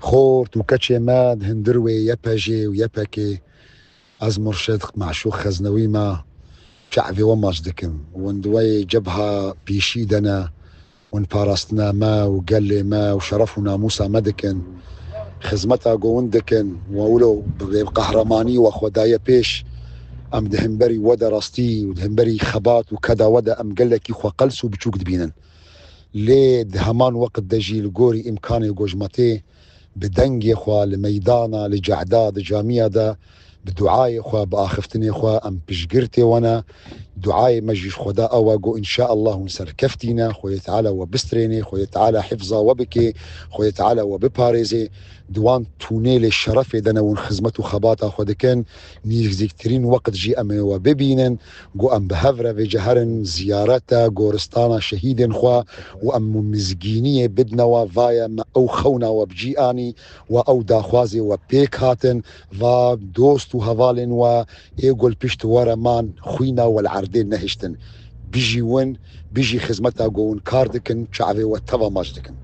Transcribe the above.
خورت وكتشي ماد هندروي يباجي ويباكي از مرشد معشوق خزنوي ما شعبي وماجدكم وندوي جبهة بيشيدنا ونبارستنا ما وقال لي ما وشرفنا موسى مدكن خزمتها قوندكن وولو بقهرماني وخدايا بيش ام دهنبري ودا راستي ودهنبري خبات وكذا ودا ام قال لك يخوا قلسو بتشوك دبينن ليه دهمان وقت دجي الجوري امكاني جوجمتي بدنج اخوا لميدانا لجعداد جامية دا بدعاء اخوا باخفتني اخوا ام بشقرتي وانا دعاء مجيش خدا أواجو إن شاء الله ونسر كفتينا خويا تعالى وبستريني خويا تعالى حفظة وبكي خويا تعالى وبباريزي دوان تونيل الشرف دنا ونخزمته خباطة خود كان نيزيكترين وقت جي أمي وببينن جو أم بهفرة في جهرن زيارتا غورستانا شهيد خوا وأم مزجينية بدنا وفايا أو خونا وبجياني وأو داخوازي وبيك هاتن و دوست وهفالن وإيقول بيشت ورمان خوينا والعردين نهشتن بيجي وين بيجي خزمتها قون كاردكن شعبي واتبا ماجدكن